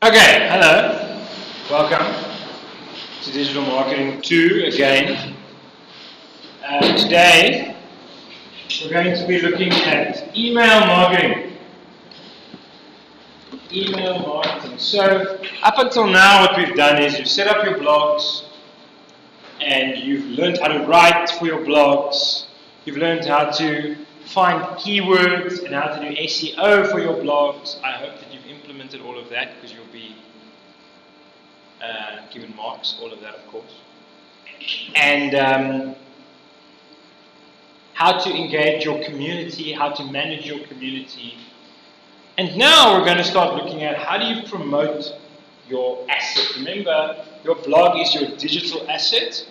Okay, hello. Welcome to Digital Marketing 2 again. Today, we're going to be looking at email marketing. Email marketing. So, up until now, what we've done is you've set up your blogs and you've learned how to write for your blogs. You've learned how to find keywords and how to do SEO for your blogs. I hope that you've implemented all of that because you'll be given marks, all of that of course. And how to engage your community, how to manage your community. And now we're going to start looking at how do you promote your asset. Remember, your blog is your digital asset.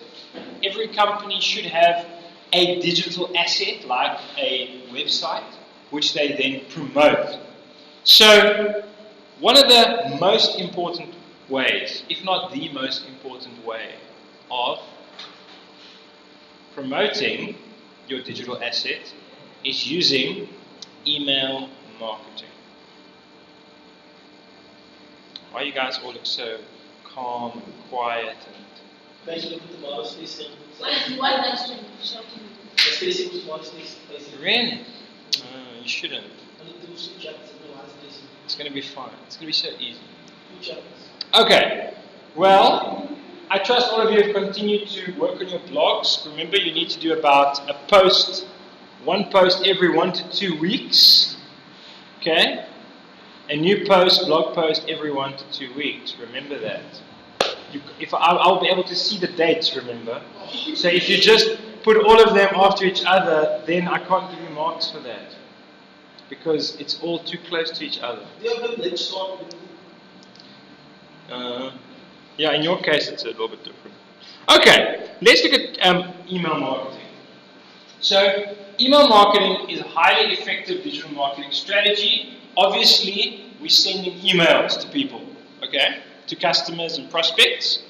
Every company should have a digital asset like a website, which they then promote. So, one of the most important ways, if not the most important way, of promoting your digital asset is using email marketing. Why you guys all look so calm and quiet and really? You shouldn't. It's going to be fine. It's going to be so easy. Okay. Well, I trust all of you have continued to work on your blogs. Remember, you need to do about one post every 1 to 2 weeks. Okay? A new blog post every 1 to 2 weeks. Remember that. I'll be able to see the dates, remember. So if you just put all of them after each other, then I can't give you marks for that. Because it's all too close to each other. Yeah, in your case it's a little bit different. Okay, let's look at email marketing. So, email marketing is a highly effective digital marketing strategy. Obviously, we're sending emails to people, okay, to customers and prospects.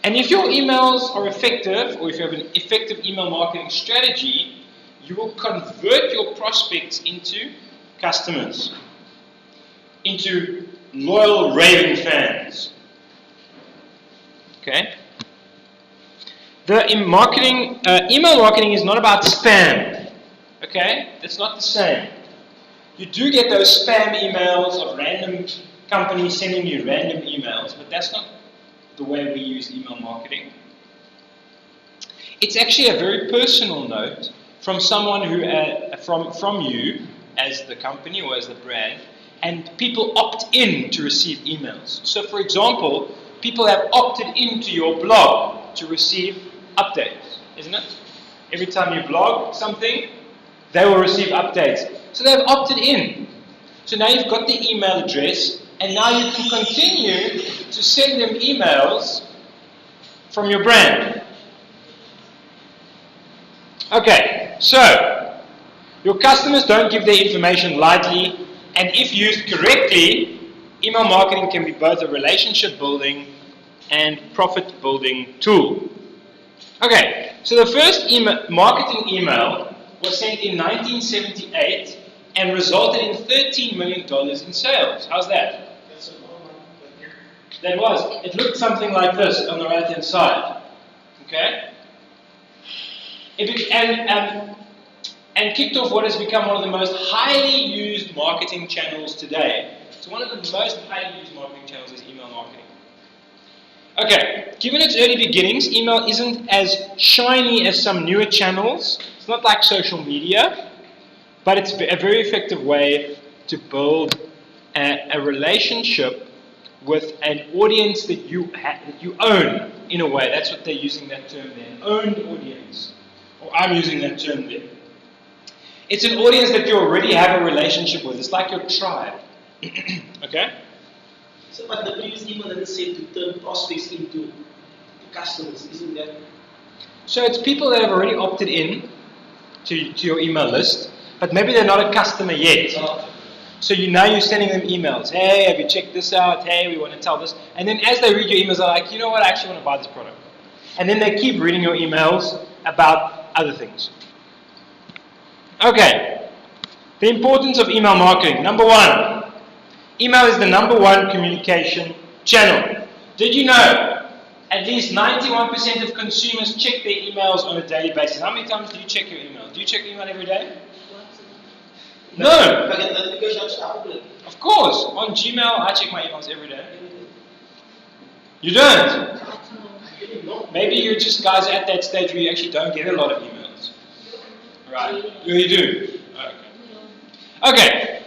And if your emails are effective, or if you have an effective email marketing strategy, you will convert your prospects into customers, into loyal raving fans. Okay? Email marketing is not about spam. Okay? It's not the same. You do get those spam emails of random companies sending you random emails, but that's not the way we use email marketing. It's actually a very personal note from someone who, from you as the company or as the brand, and people opt in to receive emails. So for example, people have opted into your blog to receive updates, isn't it? Every time you blog something, they will receive updates. So they've opted in. So now you've got the email address, and now you can continue to send them emails from your brand. Okay, so your customers don't give their information lightly, and if used correctly, email marketing can be both a relationship building and profit building tool. Okay, so the first marketing email was sent in 1978 and resulted in $13 million in sales. How's that? That was. It looked something like this on the right hand side. Okay? And kicked off what has become one of the most highly used marketing channels today. So one of the most highly used marketing channels is email marketing. Okay, given its early beginnings, email isn't as shiny as some newer channels. It's not like social media, but it's a very effective way to build a relationship with an audience that you own, in a way. That's what they're using that term there, an owned audience. Or I'm using that term there. It's an audience that you already have a relationship with. It's like your tribe. Okay? So, but the previous email doesn't say to turn prospects into customers, isn't that? So it's people that have already opted in to your email list, but maybe they're not a customer yet. So now you're sending them emails. Hey, have you checked this out? Hey, we want to tell this. And then as they read your emails, they're like, you know what, I actually want to buy this product. And then they keep reading your emails about other things. Okay. The importance of email marketing. Number one, Email is the #1 communication channel. Did you know at least 91% of consumers check their emails on a daily basis? How many times do you check your email? Do you check your email every day? No. If I get notifications, I open it. Of course. On Gmail, I check my emails every day. You don't? Maybe you're just guys at that stage where you actually don't get a lot of emails. Right. You do? Okay. Okay.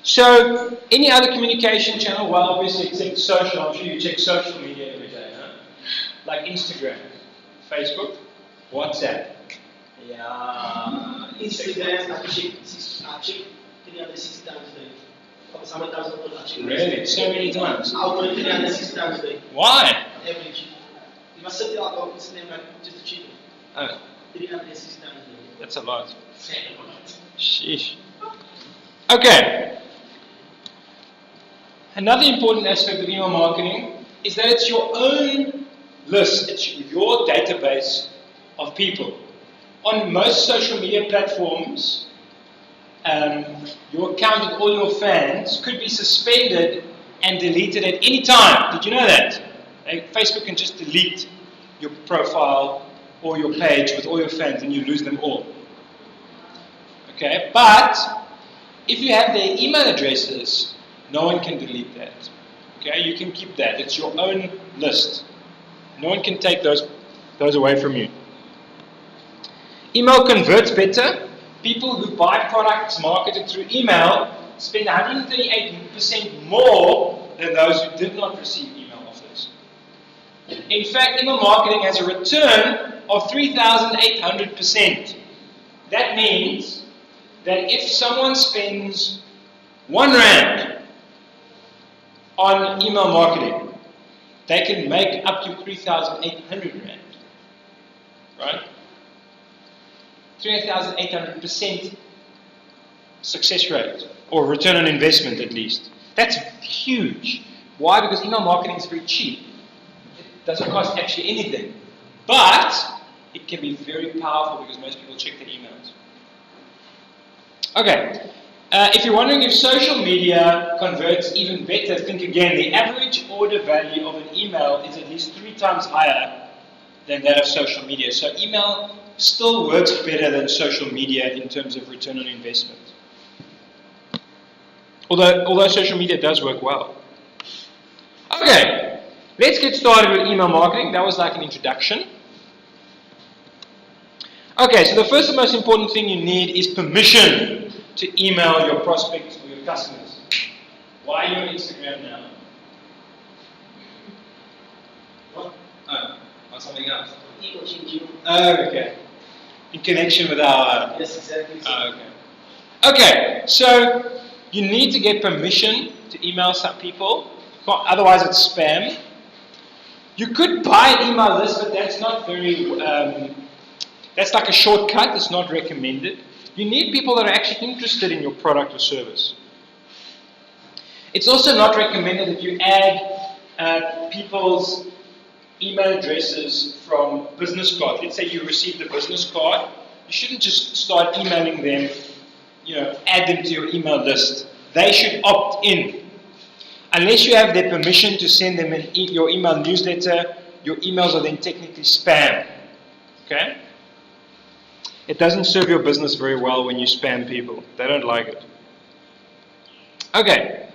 So, any other communication channel? Well, obviously, except social. I'm sure you check social media every day, huh? Like Instagram, Facebook, WhatsApp. Yeah. Instagram, I check 360 times a day. Sometimes I check. Really? So many times? I open it 360 times a day. Why? Average. If I set it out on Instagram, just to check it. Oh, 360 times a day. that's a lot. Sheesh. Okay. Another important aspect of email marketing is that it's your own list, it's your database of people. On most social media platforms, your account with all your fans could be suspended and deleted at any time. Did you know that? Like, Facebook can just delete your profile or your page with all your fans and you lose them all. Okay, but if you have their email addresses, no one can delete that. Okay, you can keep that. It's your own list. No one can take those away from you. Email converts better. People who buy products marketed through email spend 138% more than those who did not receive email offers. In fact, email marketing has a return of 3,800%. That means that if someone spends R1 on email marketing, they can make up to 3,800 Rand. Right? 3,800% success rate, or return on investment at least. That's huge. Why? Because email marketing is very cheap. It doesn't cost actually anything. But it can be very powerful because most people check their emails. Okay. If you're wondering if social media converts even better, think again. The average order value of an email is at least 3 times higher than that of social media. So email still works better than social media in terms of return on investment. Although social media does work well. Okay, let's get started with email marketing. That was like an introduction. Okay, so the first and most important thing you need is permission to email your prospects or your customers. Why are you on Instagram now? What? Oh, on something else. Oh, okay. In connection with our... Yes, exactly. Oh, okay. Okay, so you need to get permission to email some people. Otherwise it's spam. You could buy an email list, but that's not very... that's like a shortcut. It's not recommended. You need people that are actually interested in your product or service. It's also not recommended that you add people's email addresses from business cards. Let's say you received a business card. You shouldn't just start emailing them, add them to your email list. They should opt in. Unless you have their permission to send them your email newsletter, your emails are then technically spam. Okay? It doesn't serve your business very well when you spam people. They don't like it. Okay.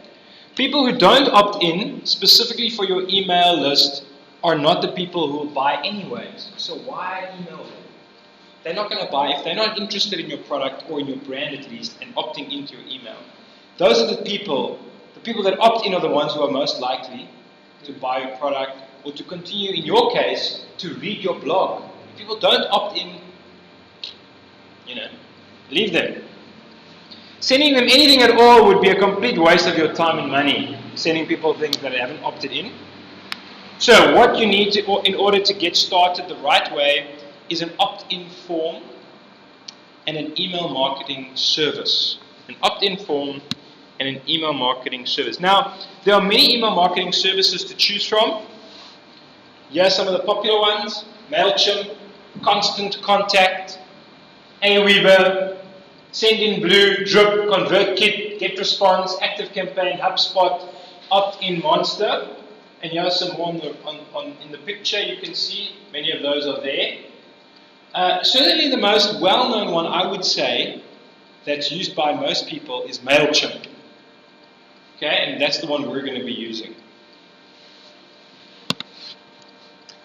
People who don't opt in specifically for your email list are not the people who will buy anyways. So why email them? They're not going to buy if they're not interested in your product or in your brand at least and opting into your email. Those are the people that opt in are the ones who are most likely to buy your product or to continue, in your case, to read your blog. If people don't opt in, leave them. Sending them anything at all would be a complete waste of your time and money, sending people things that haven't opted in. So what you need to, in order to get started the right way, is an opt-in form and an email marketing service. An opt-in form and an email marketing service. Now, there are many email marketing services to choose from. Here are some of the popular ones: MailChimp, Constant Contact, Aweber, Send in Blue, Drip, ConvertKit, GetResponse, ActiveCampaign, HubSpot, Opt-in Monster, and here are some more in the picture. You can see many of those are there. Certainly the most well-known one, I would say, that's used by most people is MailChimp. Okay, and that's the one we're going to be using.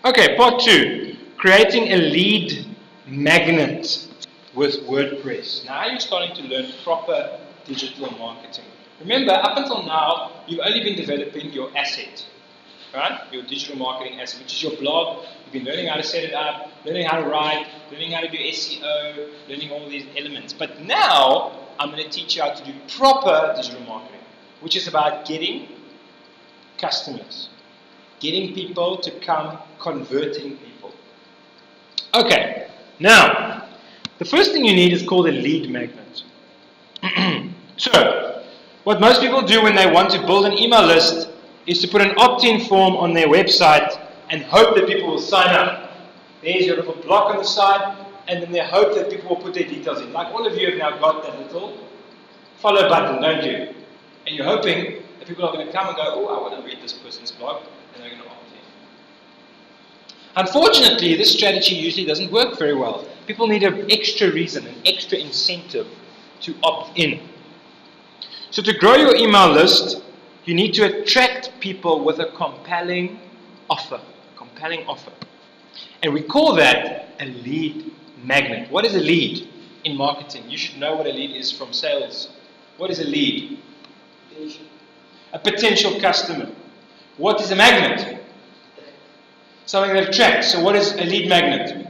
Okay, part 2, creating a lead magnet with WordPress. Now you're starting to learn proper digital marketing. Remember, up until now, you've only been developing your asset, right? Your digital marketing asset, which is your blog. You've been learning how to set it up, learning how to write, learning how to do SEO, learning all these elements. But now, I'm going to teach you how to do proper digital marketing, which is about getting customers, getting people to come, converting people. Okay, now, the first thing you need is called a lead magnet. So, what most people do when they want to build an email list is to put an opt-in form on their website and hope that people will sign up. There's your little block on the side, and then they hope that people will put their details in. Like all of you have now got that little follow button, don't you? And you're hoping that people are going to come and go, oh, I want to read this person's blog, and they're going to opt in. Unfortunately, this strategy usually doesn't work very well. People need an extra reason, an extra incentive to opt in. So to grow your email list, you need to attract people with a compelling offer. And we call that a lead magnet. What is a lead in marketing? You should know what a lead is from sales. What is a lead? A potential customer. What is a magnet? Something that attracts. So what is a lead magnet?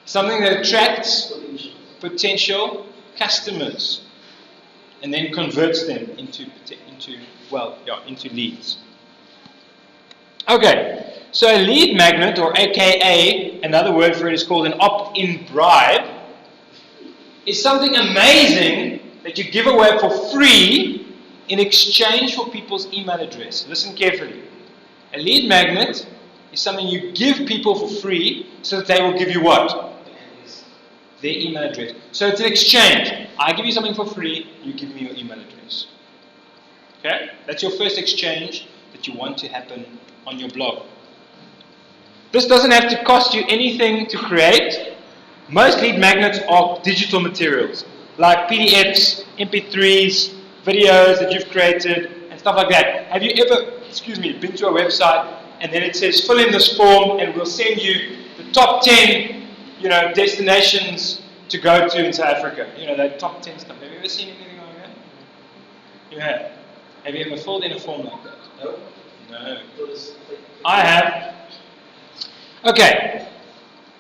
Something that attracts potential customers and then converts them into leads. Okay, so a lead magnet, or AKA, another word for it is called an opt-in bribe, is something amazing that you give away for free in exchange for people's email address. Listen carefully. A lead magnet is something you give people for free so that they will give you what? Their email address. So it's an exchange. I give you something for free, you give me your email address. Okay? That's your first exchange that you want to happen on your blog. This doesn't have to cost you anything to create. Most lead magnets are digital materials, like PDFs, MP3s, videos that you've created, and stuff like that. Have you ever, been to a website and then it says fill in this form and we'll send you the top 10 destinations to go to in South Africa. The top 10 stuff. Have you ever seen anything like that? You have. Have you ever filled in a form like that? No. No. I have. Okay.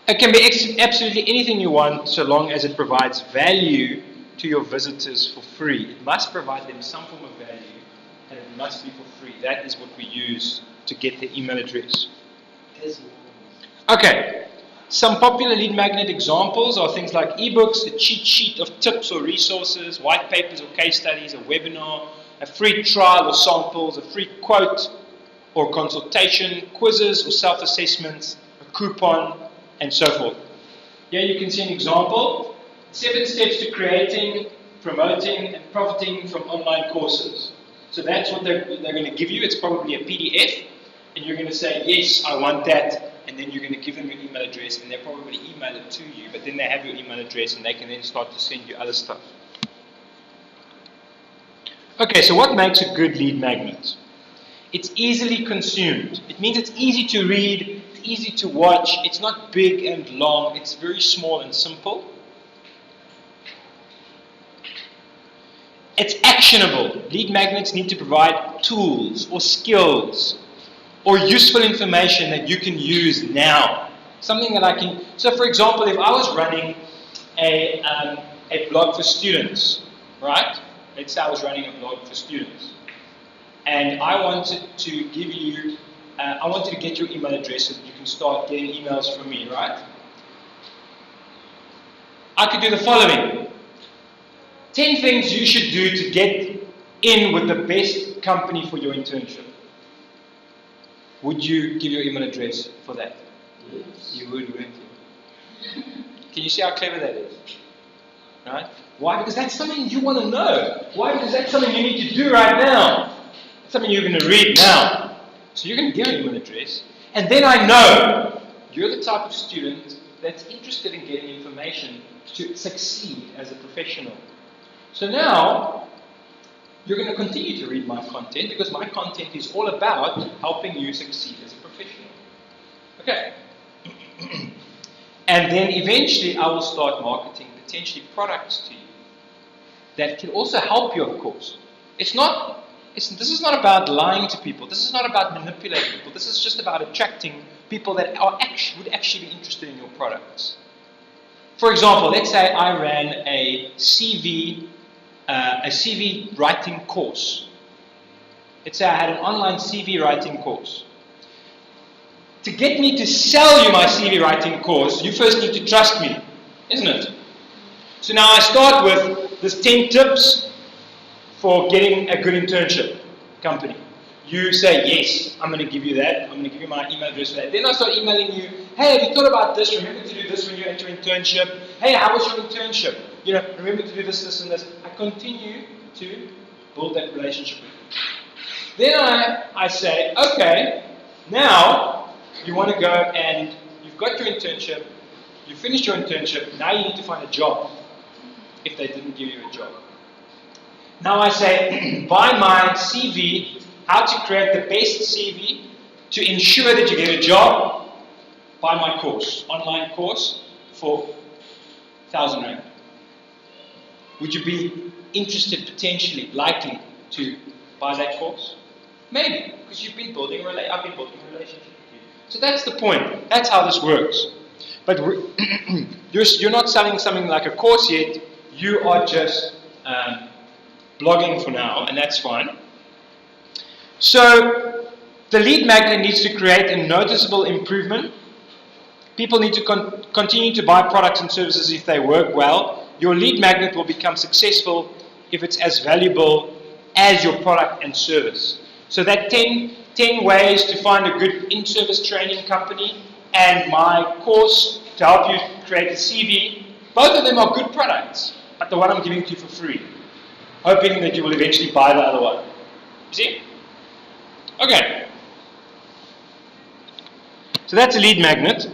It can be absolutely anything you want so long as it provides value to your visitors for free. It must provide them some form of value and it must be for free. That is what we use to get the email address. Okay. Some popular lead magnet examples are things like ebooks, a cheat sheet of tips or resources, white papers or case studies, a webinar, a free trial or samples, a free quote or consultation, quizzes or self-assessments, a coupon, and so forth. Here you can see an example. 7 steps to creating, promoting, and profiting from online courses. So that's what they're going to give you. It's probably a PDF, and you're going to say, yes, I want that. And then you're going to give them your email address, and they'll probably email it to you, but then they have your email address, and they can then start to send you other stuff. Okay, so what makes a good lead magnet? It's easily consumed. It means it's easy to read, it's easy to watch, it's not big and long, it's very small and simple. It's actionable. Lead magnets need to provide tools or skills or useful information that you can use now. Something that I can, so for example, if I was running a blog for students, right? Let's say I was running a blog for students. And I wanted to give you, I wanted to get your email address so that you can start getting emails from me, right? I could do the following. 10 things you should do to get in with the best company for your internship. Would you give your email address for that? Yes. You would, wouldn't you? Can you see how clever that is? Right? Why? Because that's something you want to know. Why? Because that's something you need to do right now. It's something you're going to read now. So you're going to give an email address. And then I know you're the type of student that's interested in getting information to succeed as a professional. So now, you're going to continue to read my content because my content is all about helping you succeed as a professional. Okay. And then eventually I will start marketing potentially products to you that can also help you, of course. This is not about lying to people. This is not about manipulating people. This is just about attracting people that would actually be interested in your products. For example, let's say I ran a CV writing course. Let's say I had an online CV writing course. To get me to sell you my CV writing course, you first need to trust me, isn't it? So now I start with this 10 tips for getting a good internship company. You say, yes, I'm going to give you that. I'm going to give you my email address for that. Then I start emailing you, hey, have you thought about this? Remember to do this when you're at your internship. Hey, how was your internship? Remember to do this, this, and this. I continue to build that relationship with you. Then I say, okay, now you want to go and you've got your internship, you finished your internship, now you need to find a job if they didn't give you a job. Now I say, buy my CV, how to create the best CV to ensure that you get a job, buy my course, online course for 1,000 Rand. Would you be interested, potentially, likely to buy that course? Maybe, because I've been building a relationship with you. So that's the point. That's how this works. But you're not selling something like a course yet. You are just blogging for now, and that's fine. So the lead magnet needs to create a noticeable improvement. People need to continue to buy products and services if they work well. Your lead magnet will become successful if it's as valuable as your product and service. So that 10 ways to find a good in-service training company and my course to help you create a CV, both of them are good products, but the one I'm giving to you for free, hoping that you will eventually buy the other one. You see? Okay. So that's a lead magnet.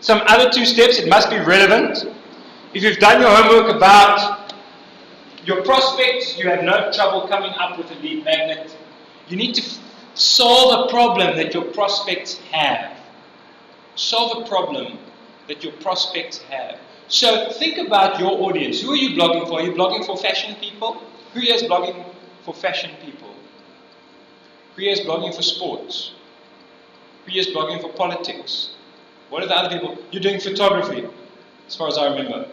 Some other 2 steps, it must be relevant. If you've done your homework about your prospects, you have no trouble coming up with a lead magnet. You need to solve a problem that your prospects have. Solve a problem that your prospects have. So think about your audience. Who are you blogging for? Are you blogging for fashion people? Who here is blogging for fashion people? Who here is blogging for sports? Who here is blogging for politics? What are the other people? You're doing photography, as far as I remember.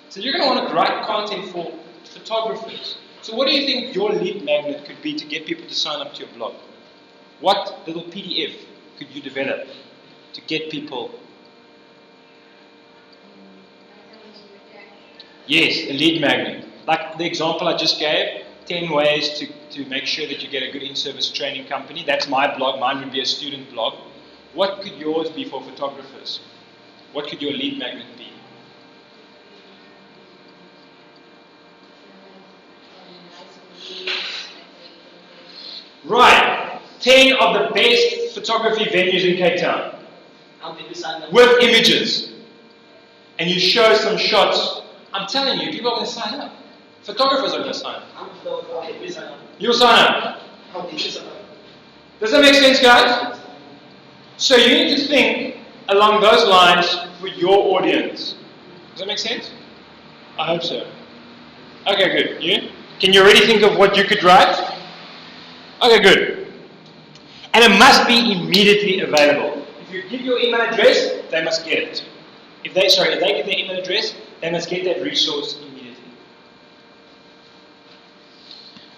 So you're going to want to write content for photographers. So what do you think your lead magnet could be to get people to sign up to your blog? What little PDF could you develop to get people? Yes, a lead magnet. Like the example I just gave, 10 ways to make sure that you get a good in-service training company. That's my blog. Mine would be a student blog. What could yours be for photographers? What could your lead magnet be? Right. 10 of the best photography venues in Cape Town. With images. And you show some shots. I'm telling you, people are going to sign up. Photographers are going to sign up. You'll sign up. Does that make sense, guys? So you need to think along those lines for your audience. Does that make sense? I hope so. Okay, good. You? Can you already think of what you could write? Okay, good. And it must be immediately available. If you give your email address, they must get it. If they give their email address, they must get that resource immediately.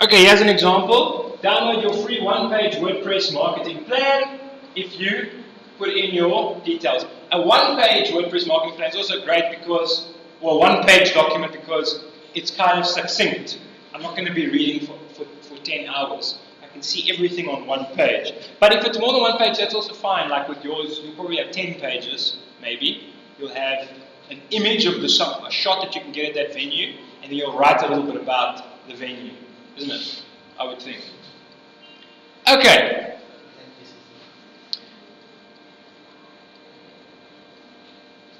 Okay, here's an example. Download your free one-page WordPress marketing plan if you put in your details. A one-page WordPress marketing plan is also great because, well, one-page document because it's kind of succinct. I'm not going to be reading for 10 hours. I can see everything on one page. But if it's more than one page, that's also fine. Like with yours, you'll probably have 10 pages, maybe. You'll have an image of the song, a shot that you can get at that venue, and then you'll write a little bit about the venue, isn't it? I would think. Okay.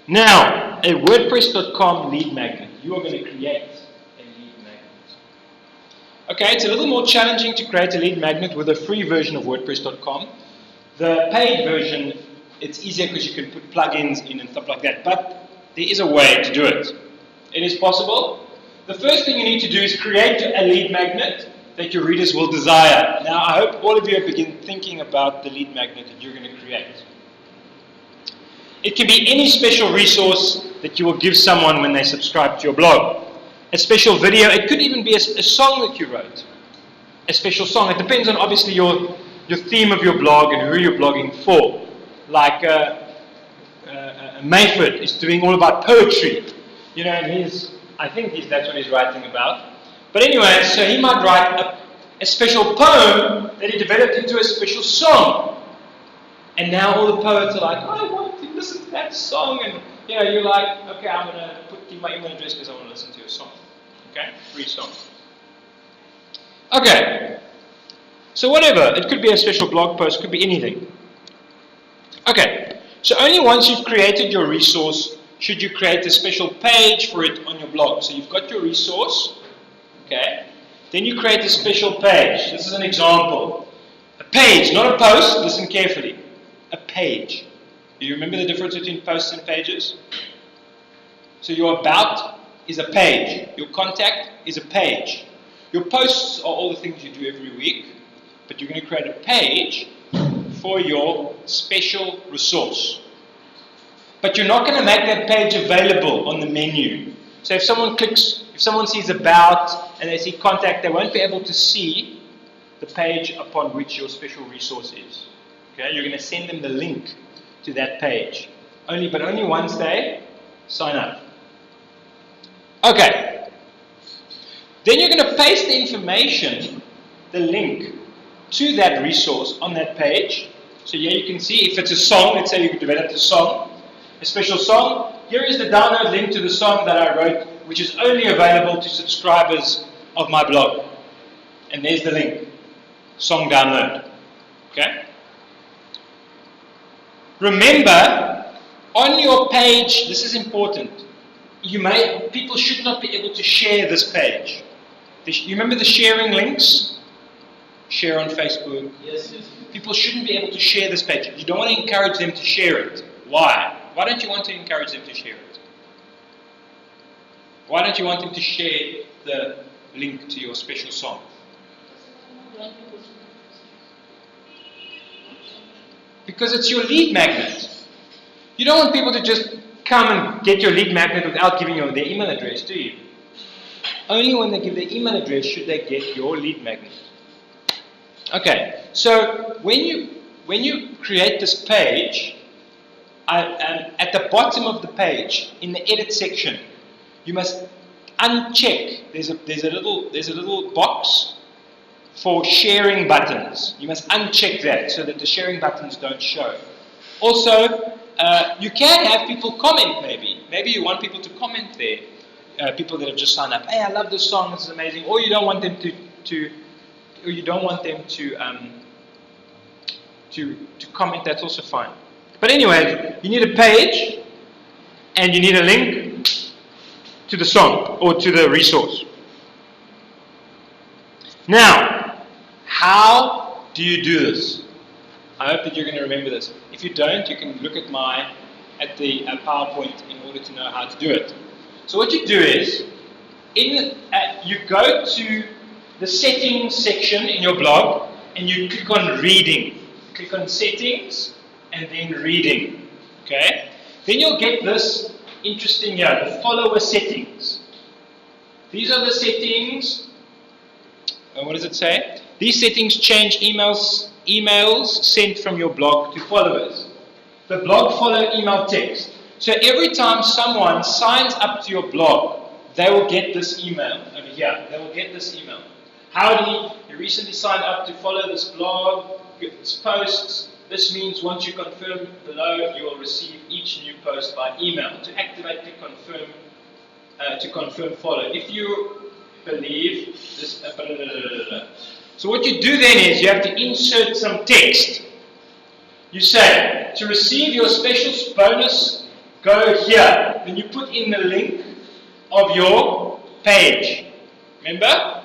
Now, a WordPress.com lead magnet. You are going to create a lead magnet. Okay, it's a little more challenging to create a lead magnet with a free version of WordPress.com. The paid version, it's easier because you can put plugins in and stuff like that. But there is a way to do it. It is possible. The first thing you need to do is create a lead magnet that your readers will desire. Now, I hope all of you have begun thinking about the lead magnet that you're going to create. It can be any special resource that you will give someone when they subscribe to your blog. A special video, it could even be a song that you wrote. A special song. It depends on obviously your theme of your blog and who you're blogging for. Like Mayford is doing all about poetry. You know, and I think that's what he's writing about. But anyway, so he might write a special poem that he developed into a special song. And now all the poets are like, I want to listen to that song. And you know, you're like, okay, I'm going to give my email address because I want to listen to your song. Okay? Free song. Okay. So whatever. It could be a special blog post. It could be anything. Okay. So only once you've created your resource should you create a special page for it on your blog. So you've got your resource. Okay. Then you create a special page. This is an example. A page, not a post. Listen carefully. A page. Do you remember the difference between posts and pages? So your about is a page. Your contact is a page. Your posts are all the things you do every week, but you're going to create a page for your special resource. But you're not going to make that page available on the menu. So if someone sees about and they see contact, they won't be able to see the page upon which your special resource is. Okay, you're going to send them the link to that page. But only once they sign up. Okay. Then you're going to paste the information, the link, to that resource on that page. So here you can see if it's a song, let's say you developed a song, a special song. Here is the download link to the song that I wrote, which is only available to subscribers of my blog. And there's the link. Song download. Okay? Remember, on your page, this is important, people should not be able to share this page. You remember the sharing links? Share on Facebook. Yes. People shouldn't be able to share this page. You don't want to encourage them to share it. Why? Why don't you want to encourage them to share it? Why don't you want them to share the link to your special song? Because it's your lead magnet. You don't want people to just come and get your lead magnet without giving you their email address, do you? Only when they give their email address should they get your lead magnet. Okay, so when you create this page, at the bottom of the page, in the edit section, you must uncheck. There's a little box for sharing buttons. You must uncheck that so that the sharing buttons don't show. Also, you can have people comment maybe. Maybe you want people to comment there. People that have just signed up. Hey, I love this song, this is amazing. Or you don't want them to comment, that's also fine. But anyway, you need a page and you need a link to the song or to the resource. Now, how do you do this? I hope that you're going to remember this. If you don't, you can look at the PowerPoint in order to know how to do it. So what you do is, you go to the settings section in your blog and you click on reading. Click on settings and then reading. Okay? Then you'll get this interesting here, the follower settings. These are the settings. What does it say? These settings change emails sent from your blog to followers. The blog follow email text. So every time someone signs up to your blog, they will get this email over here. They will get this email. Howdy, you recently signed up to follow this blog, get this posts. This means once you confirm below, you will receive each new post by email. To activate, click confirm. To confirm, follow. If you believe this, blah, blah, blah, blah, blah. So what you do then is you have to insert some text. You say, to receive your special bonus, go here. Then you put in the link of your page. Remember?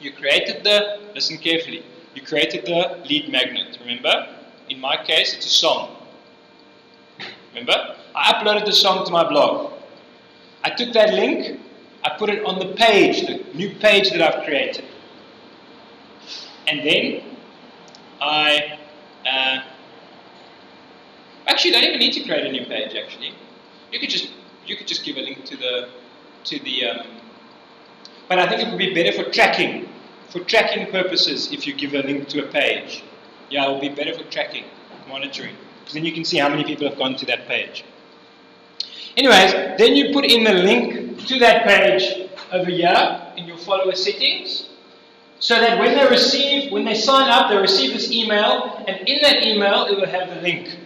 You created listen carefully, you created the lead magnet. Remember? In my case, it's a song. Remember? I uploaded the song to my blog. I took that link, I put it on the page, the new page that I've created. And then I actually don't even need to create a new page. Actually, you could just give a link to the but I think it would be better for tracking purposes if you give a link to a page. Yeah, it will be better for tracking, monitoring, because then you can see how many people have gone to that page. Anyways, then you put in the link to that page over here in your follower settings, so that when they sign up, they receive this email, and in that email it will have the link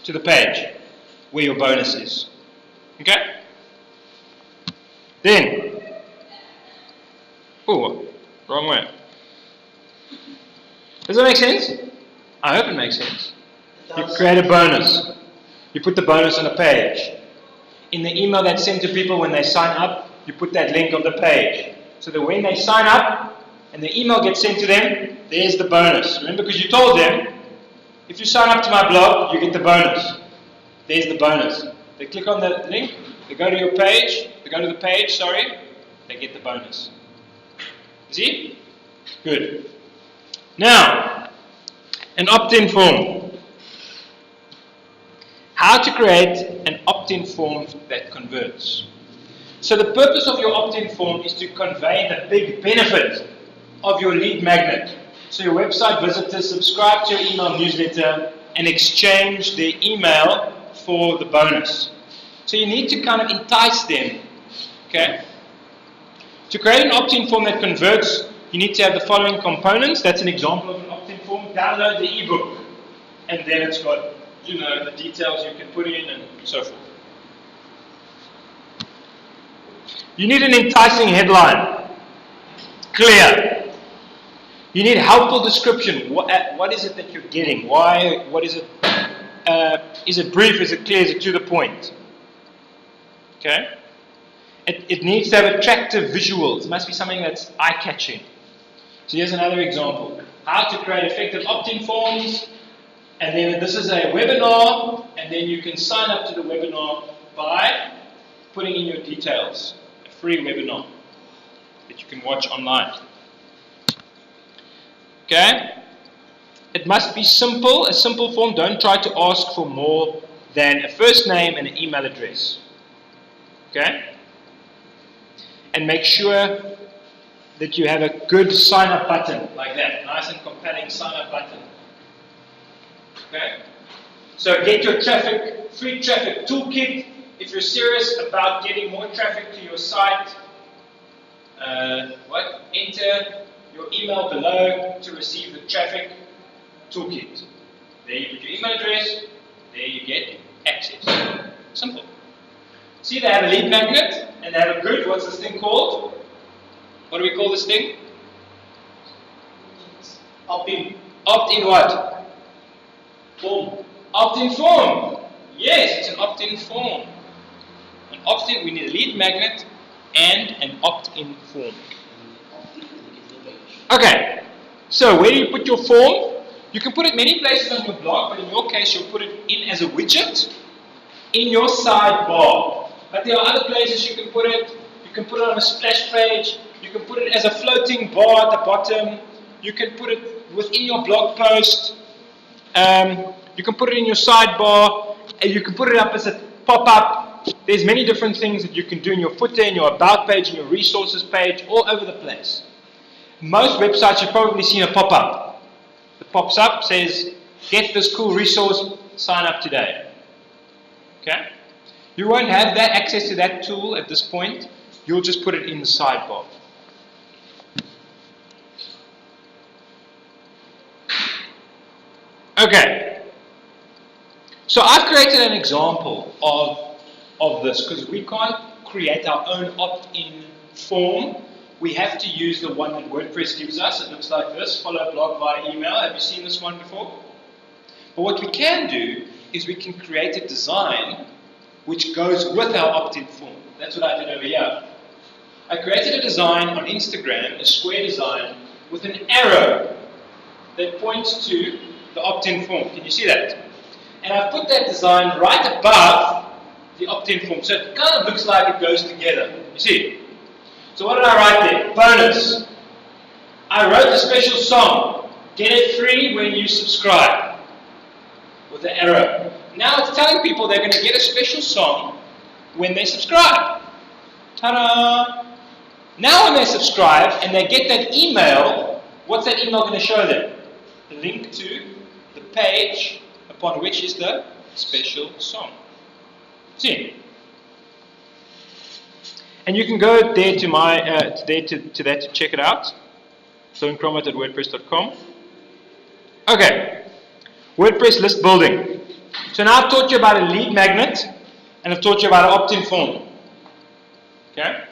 to the page where your bonus is. Okay? Then, wrong way. Does that make sense? I hope it makes sense. You create a bonus. You put the bonus on a page. In the email that's sent to people when they sign up, you put that link on the page. So that when they sign up and the email gets sent to them, there's the bonus. Remember, because you told them, if you sign up to my blog, you get the bonus. There's the bonus. They click on the link, they go to your page, they get the bonus. See? Good. Now, an opt-in form. How to create an opt-in form that converts. So the purpose of your opt-in form is to convey the big benefit of your lead magnet. So your website visitors subscribe to your email newsletter and exchange their email for the bonus. So you need to kind of entice them. Okay? To create an opt-in form that converts, you need to have the following components. That's an example of an opt-in form. Download the ebook, and then it's got, the details you can put in and so forth. You need an enticing headline. Clear. You need helpful description. What is it that you're getting? Why? What is it? Is it brief? Is it clear? Is it to the point? Okay? It needs to have attractive visuals. It must be something that's eye-catching. So here's another example. How to create effective opt-in forms. And then this is a webinar. And then you can sign up to the webinar by putting in your details. A free webinar that you can watch online. Okay? It must be simple, a simple form. Don't try to ask for more than a first name and an email address. Okay? And make sure that you have a good sign-up button, like that. Nice and compelling sign-up button. Okay? So get your free traffic toolkit. If you're serious about getting more traffic to your site, enter your email below to receive the traffic toolkit. There you put your email address, there you get access. Simple. See, they have a lead magnet and they have a good, what's this thing called? What do we call this thing? Opt-in. Opt-in what? Form. Opt-in form. Yes, it's an opt-in form. An opt-in, we need a lead magnet and an opt-in form. Okay, so where do you put your form? You can put it many places on your blog, but in your case you'll put it in as a widget in your sidebar. But there are other places you can put it. You can put it on a splash page. You can put it as a floating bar at the bottom. You can put it within your blog post. You can put it in your sidebar. And you can put it up as a pop-up. There's many different things that you can do in your footer, in your about page, in your resources page, all over the place. Most websites you've probably seen a pop-up. It pops up, says, get this cool resource, sign up today. Okay? You won't have that access to that tool at this point. You'll just put it in the sidebar. Okay. So I've created an example of this because we can't create our own opt-in form. We have to use the one that WordPress gives us. It looks like this, follow blog via email. Have you seen this one before? But what we can do is we can create a design which goes with our opt-in form. That's what I did over here. I created a design on Instagram, a square design, with an arrow that points to the opt-in form. Can you see that? And I've put that design right above the opt-in form. So it kind of looks like it goes together. You see? So what did I write there? Bonus. I wrote a special song. Get it free when you subscribe. With the arrow. Now it's telling people they're going to get a special song when they subscribe. Ta-da! Now when they subscribe and they get that email, what's that email going to show them? The link to the page upon which is the special song. See? And you can go there to my to that to check it out. So in chromat@wordpress.com. Okay. WordPress list building. So now I've taught you about a lead magnet and I've taught you about an opt-in form. Okay?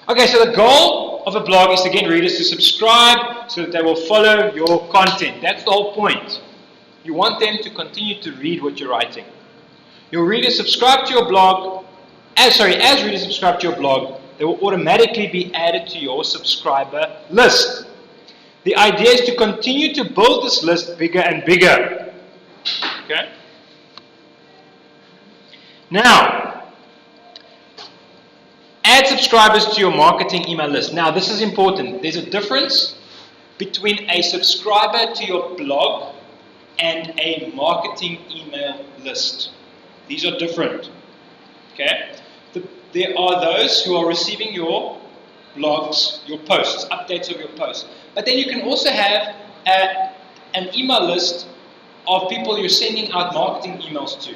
Okay, so the goal of a blog is to get readers to subscribe so that they will follow your content. That's the whole point. You want them to continue to read what you're writing. Your readers subscribe to your blog, as readers subscribe to your blog, they will automatically be added to your subscriber list. The idea is to continue to build this list bigger and bigger. Okay? Now, add subscribers to your marketing email list. Now, this is important. There's a difference between a subscriber to your blog and a marketing email list. These are different. Okay? There are those who are receiving your blogs, your posts, updates of your posts. But then you can also have an email list of people you're sending out marketing emails to.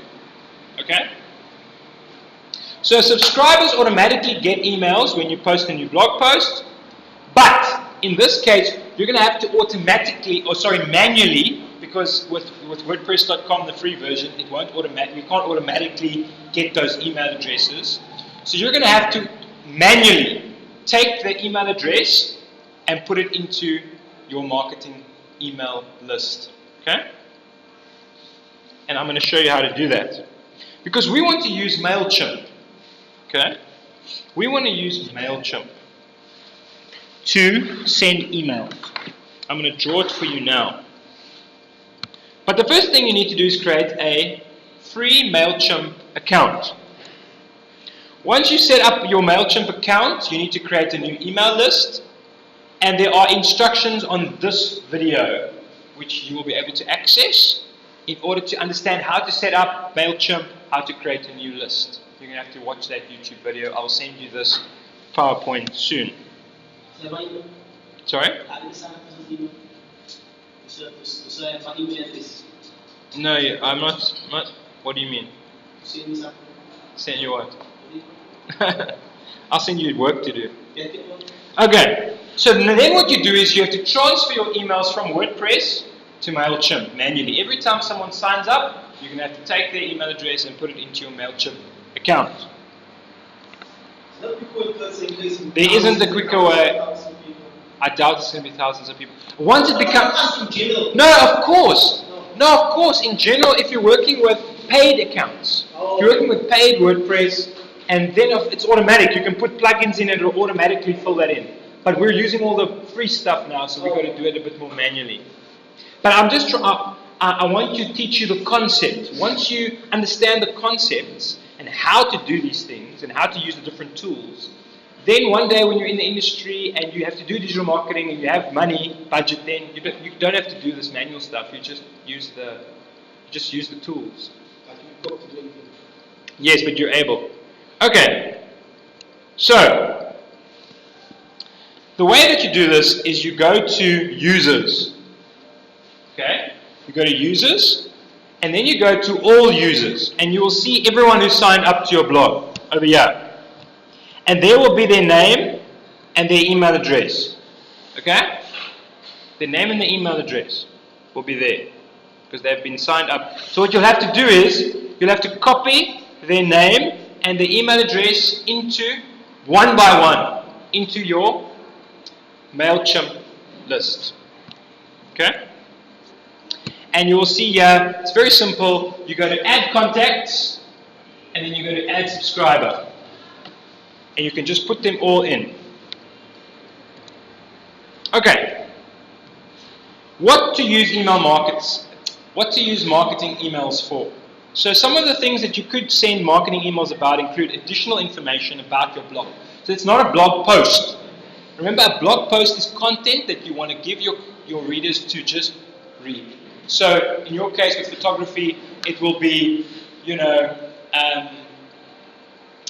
Okay? So subscribers automatically get emails when you post a new blog post. But in this case, you're going to have to manually, because with WordPress.com, the free version, we can't automatically get those email addresses. So you're going to have to manually take the email address and put it into your marketing email list. Okay? And I'm going to show you how to do that. Because we want to use MailChimp. Okay? We want to use MailChimp to send emails. I'm going to draw it for you now. But the first thing you need to do is create a free MailChimp account. Once you set up your MailChimp account, you need to create a new email list. And there are instructions on this video which you will be able to access in order to understand how to set up MailChimp, how to create a new list. You're going to have to watch that YouTube video. I'll send you this PowerPoint soon. Sorry? No, I'm not. What do you mean? Send you what? I'll send you work to do. Okay, so then what you do is you have to transfer your emails from WordPress to MailChimp manually. Every time someone signs up, you're going to have to take their email address and put it into your MailChimp account. There isn't a quicker way. I doubt it's going to be thousands of people. Once it becomes... No, of course. No, of course. In general, if you're working with paid accounts, if you're working with paid WordPress, and then it's automatic. You can put plugins in and it'll automatically fill that in. But we're using all the free stuff now, so we've got to do it a bit more manually. But I'm just I want to teach you the concept. Once you understand the concepts and how to do these things and how to use the different tools, then one day when you're in the industry and you have to do digital marketing and you have money, budget, then you don't have to do this manual stuff. You just use the tools. Yes, but you're able. Okay. So the way that you do this is you go to users. Okay? You go to users, and then you go to all users, and you will see everyone who signed up to your blog over here. And there will be their name and their email address. Okay? their name and their email address will be there because they've been signed up. So what you'll have to do is you'll have to copy their name and their email address into one by one into your MailChimp list. Okay? And you will see here, it's very simple. You go to add contacts and then you go to add subscriber. And you can just put them all in. Okay. What to use marketing emails for. So some of the things that you could send marketing emails about include additional information about your blog. So it's not a blog post. Remember, a blog post is content that you want to give your readers to just read. So in your case with photography, it will be,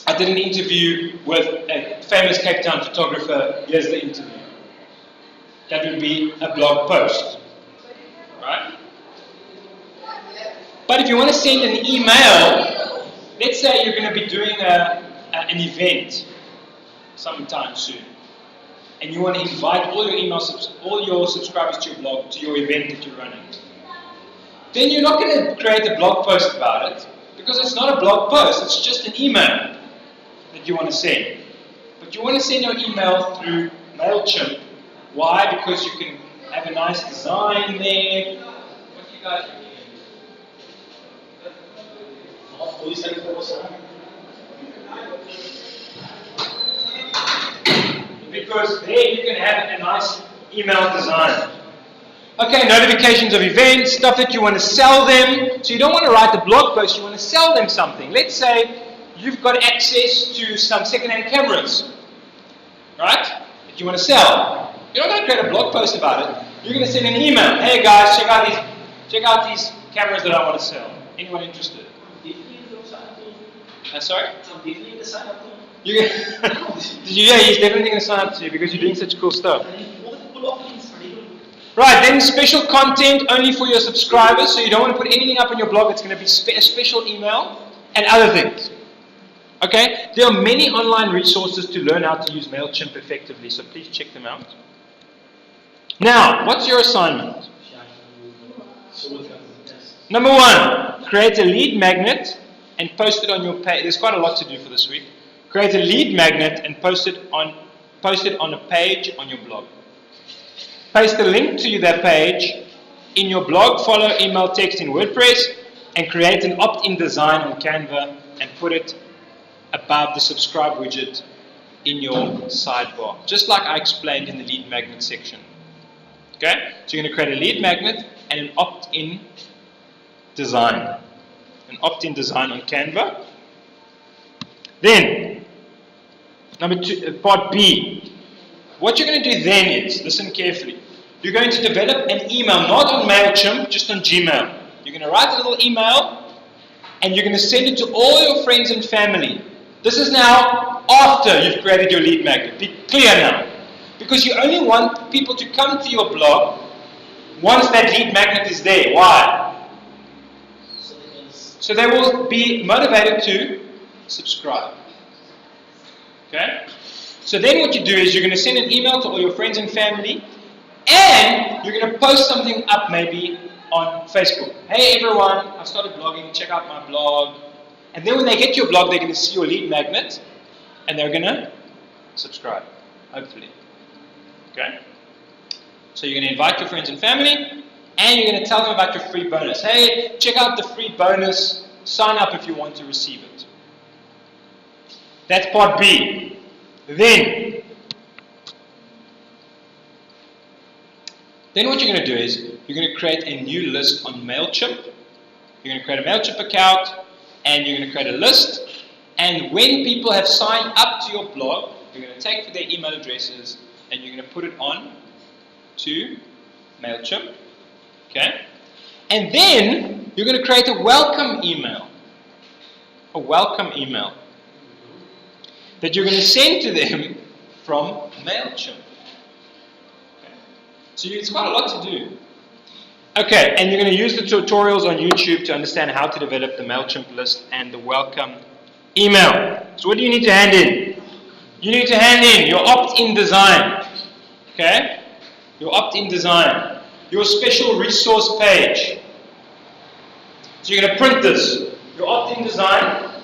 I did an interview with a famous Cape Town photographer. Here's the interview. That would be a blog post, right? But if you want to send an email, let's say you're going to be doing an event sometime soon, and you want to invite all your subscribers to your blog, to your event that you're running, then you're not going to create a blog post about it because it's not a blog post, it's just an email that you want to send. But you want to send your email through MailChimp. Why? Because you can have a nice design there. What do you guys think? Because there you can have a nice email design. Okay, notifications of events, stuff that you want to sell them. So you don't want to write a blog post, you want to sell them something. Let's say you've got access to some second-hand cameras, right? That you want to sell. You're not going to create a blog post about it. You're going to send an email. Hey guys, check out these cameras that I want to sell. Anyone interested? Sorry? Did you yeah, he's definitely going to sign up to you because you're doing such cool stuff. Right, then special content only for your subscribers, so you don't want to put anything up on your blog. It's going to be a special email and other things. Okay, there are many online resources to learn how to use MailChimp effectively, so please check them out. Now, what's your assignment? Number 1, create a lead magnet and post it on your page. There's quite a lot to do for this week. Create a lead magnet and post it on a page on your blog. Paste the link to that page in your blog, follow, email, text in WordPress, and create an opt-in design on Canva and put it above the subscribe widget in your sidebar, just like I explained in the lead magnet section. Okay? So you're going to create a lead magnet and an opt-in design. An opt-in design on Canva. Then, number 2, part B. What you're going to do then is, listen carefully, you're going to develop an email, not on MailChimp, just on Gmail. You're going to write a little email and you're going to send it to all your friends and family. This is now after you've created your lead magnet. Be clear now. Because you only want people to come to your blog once that lead magnet is there. Why? So they will be motivated to subscribe. Okay? So then what you do is you're going to send an email to all your friends and family, and you're going to post something up maybe on Facebook. Hey everyone, I've started blogging, check out my blog. And then when they get to your blog, they're going to see your lead magnet, and they're going to subscribe, hopefully. Okay? So you're going to invite your friends and family, and you're going to tell them about your free bonus. Hey, check out the free bonus, sign up if you want to receive it. That's part B. Then what you're going to do is, you're going to create a new list on MailChimp. You're going to create a MailChimp account, and you're going to create a list. And when people have signed up to your blog, you're going to take their email addresses, and you're going to put it on to MailChimp. Okay? And then, you're going to create a welcome email. A welcome email that you're going to send to them from MailChimp. Okay. So it's quite a lot to do. Okay, and you're going to use the tutorials on YouTube to understand how to develop the MailChimp list and the welcome email. So what do you need to hand in? You need to hand in your opt-in design. Okay? your opt-in design, your special resource page. So you're going to print this, your opt-in design,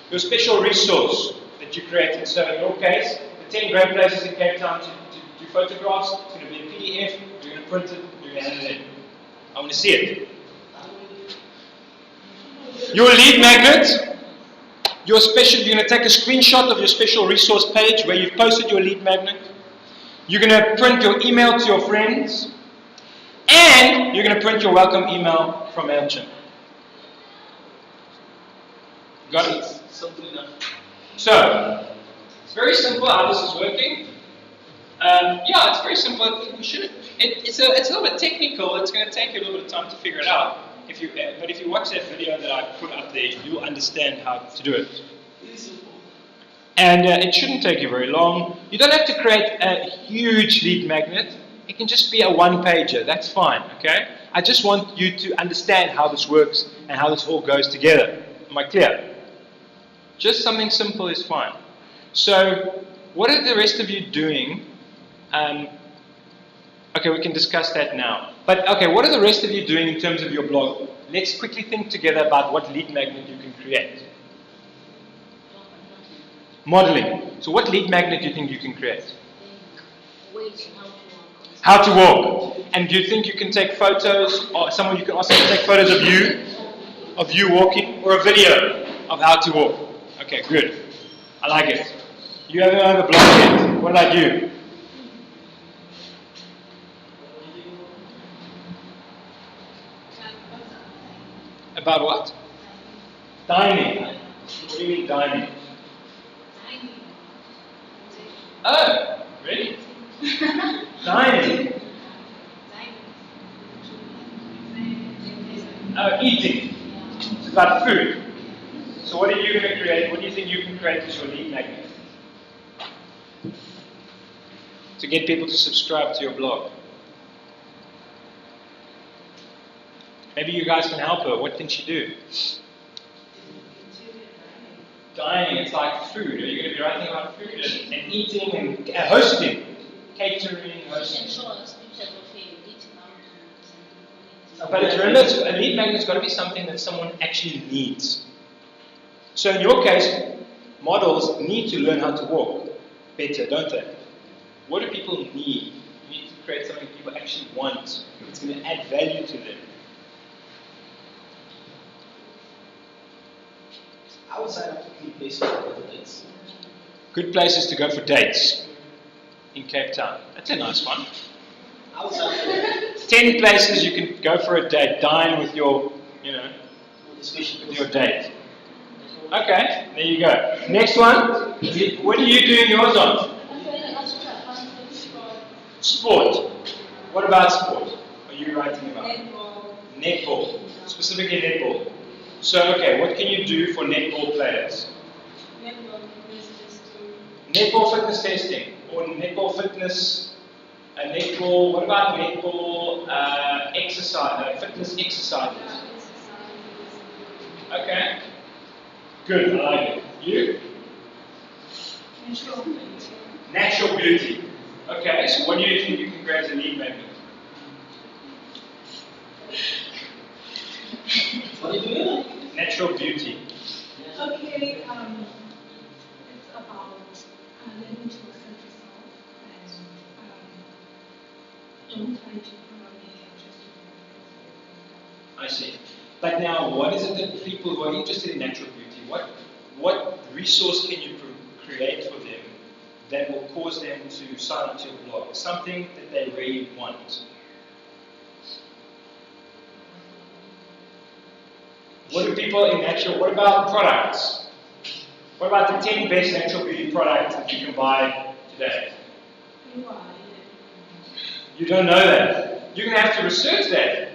your special resource that you created. So in your case, the 10 great places in Cape Town to do photographs, it's going to be a PDF, you're going to print it, you're going to hand it in. I want to see it. Your lead magnet, your special, you're going to take a screenshot of your special resource page where you've posted your lead magnet. You're going to print your email to your friends, and you're going to print your welcome email from MailChimp. Got it? Simple enough. So, it's very simple how this is working. Yeah, it's very simple. It's a little bit technical. It's going to take you a little bit of time to figure it out. But if you watch that video that I put up there, you'll understand how to do it. And it shouldn't take you very long. You don't have to create a huge lead magnet. It can just be a one-pager. That's fine, okay? I just want you to understand how this works and how this all goes together. Am I clear? Just something simple is fine. So, what are the rest of you doing? Okay, we can discuss that now. But, okay, what are the rest of you doing in terms of your blog? Let's quickly think together about what lead magnet you can create. Modeling. So what lead magnet do you think you can create? How to walk. And do you think you can take photos, or someone you can ask them to take photos of you walking, or a video of how to walk? Okay, good. I like it. You haven't have a blog yet. What about you? About what? Dining. What do you mean dining? Oh, really? Dining. Oh, eating. It's about food. So what are you going to create? What do you think you can create as your lead magnet? To get people to subscribe to your blog. Maybe you guys can help her. What can she do? Dining, it's like food. Are you going to be writing about food and eating and hosting? Catering, hosting. But remember, a lead magnet's got to be something that someone actually needs. So in your case, models need to learn how to walk better, don't they? What do people need? You need to create something people actually want. It's going to add value to them. I would sign up for good places to go for dates. Good places to go for dates in Cape Town. That's a nice one. I would sign up for 10 places you can go for a date, dine with your, with your date. Okay, there you go. Next one. What are you doing yours on? Sport. What about sport? Are you writing about? Netball. Specifically netball. So, okay, what can you do for netball players? Netball fitness testing. Or netball fitness, what about netball exercise, fitness exercises? Okay. Good, I like it. You? Natural beauty. Okay, so what do you think you can create as a lead magnet? What are you doing? Natural beauty. Okay, it's about learning to accept yourself and don't try to promote it just to I see. But now, what is it that people who are interested in natural beauty, what resource can you create for them that will cause them to sign up to your blog? Something that they really want. What do people in what about products? What about the 10 best natural beauty products that you can buy today? You don't know that. You're going to have to research that.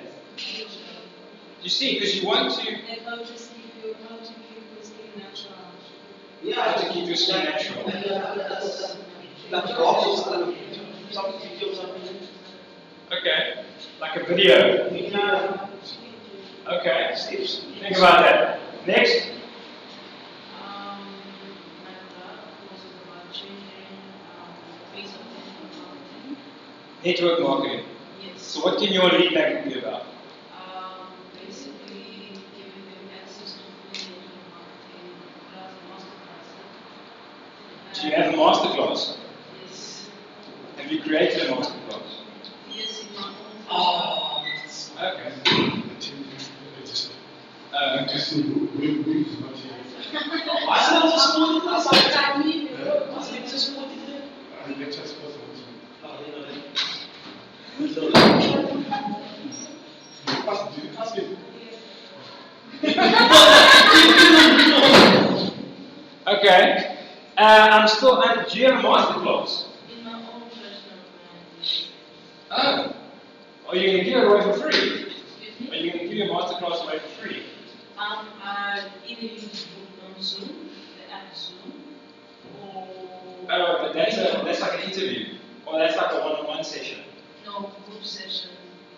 You see, because you want to... how to keep your skin natural. Yeah, How to keep your skin natural. Okay. Like a video. Okay. Think about that. Next. Network marketing. Yes. So what can your lead magnet be about? Basically giving them access to free network marketing plus masterclass. Do you have a masterclass? Yes. Have you created a masterclass? Yes, in my own. Oh, okay. Was het zo spannend? Was het I mean, was het zo spannend? Okay. I'm still at GM masterclass. in my own personal brand. Oh. Are you going to give it away for free? Excuse me? Are you going to give your masterclass away for free? I either use book on Zoom, the app Zoom, or Oh, but that's like an interview. Or that's like a one-on-one session. no group session.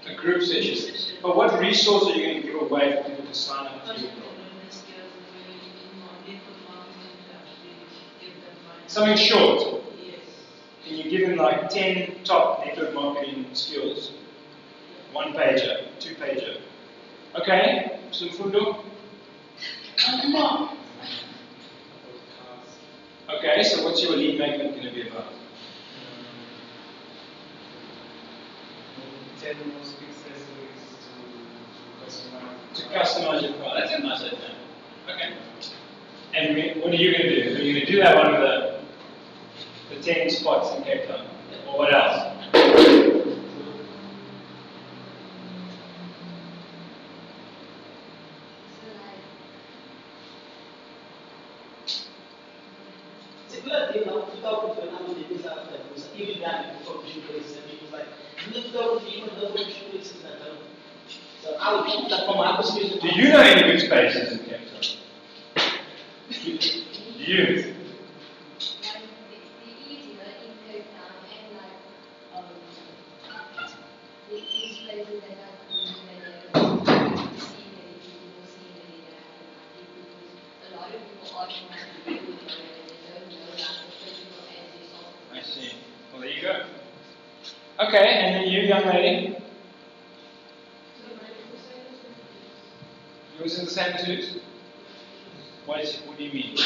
A group session. But what resource are you going to give away for people to sign up to First your of all, program? learn the skills that we need in our network marketing to actually give them money. Something short. Yes. Can you give them like 10 top network marketing skills? One pager, two pager. Okay, Sumfundo? Okay, so what's your lead magnet going to be about? 10 most accessories to customize. To customize your product. That's a nice idea. Okay. And what are you going to do? Are you going to do that one with the 10 spots in Cape Town? Or what else? Siguro din ako 2012 ano dito sa even that before the shoot race and he was like, you know 2003 when the shoot race is that so I would keep that from my perspective. Do you know any good spaces in Cape Town? Do you? I see. Well, there you go. Okay, and then you, young lady? Yours is the same as yours? What do you mean? You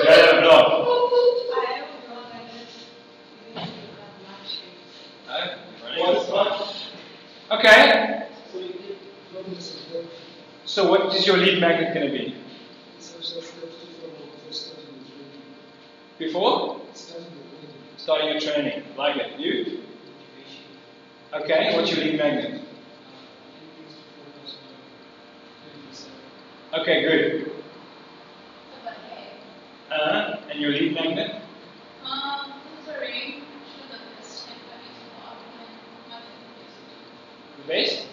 don't have a blog? What's what? Okay. So what is your lead magnet going to be? Before? Starting your training. Like it. You? Okay, what's your lead magnet? Okay, good. And your lead magnet? The best?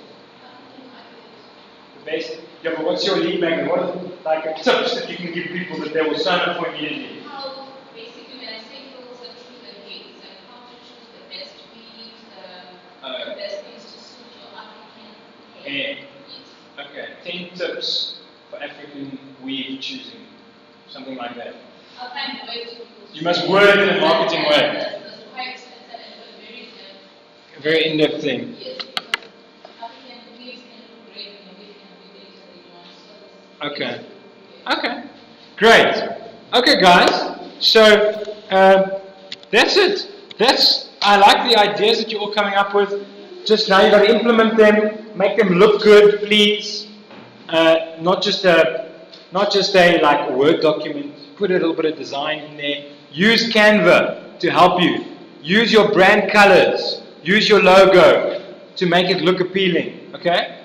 The best? Yeah, but what's your lead magnet? What are like a tips that you can give people that they will sign up for immediately? Basically, when I say tools, I choose the gates, like how to choose the best weaves, the best things to suit your African hair. Hair. Okay, 10 tips for African weave choosing. Something like that. I'll find a way to You must word it in a marketing way. That's quite expensive and it was very A very in-depth thing. yes, because African weaves can look great when you can be things that you want. So Okay. Okay. Great. Okay, guys. So that's it. I like the ideas that you're all coming up with. Just now you got to implement them, make them look good, please. Not just a like Word document. Put a little bit of design in there. Use Canva to help you. Use your brand colors. Use your logo to make it look appealing. Okay?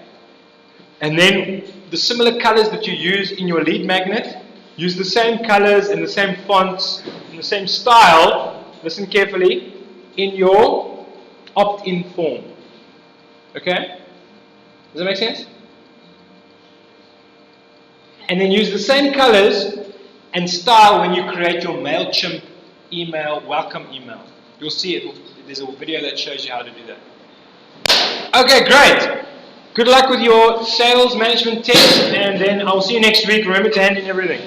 And then the similar colors that you use in your lead magnet, use the same colors and the same fonts and the same style, listen carefully, in your opt-in form. Okay? Does that make sense? And then use the same colors and style when you create your MailChimp email, welcome email. You'll see it. There's a video that shows you how to do that. Okay, great. Good luck with your sales management test, and then I'll see you next week. Remember to hand in everything.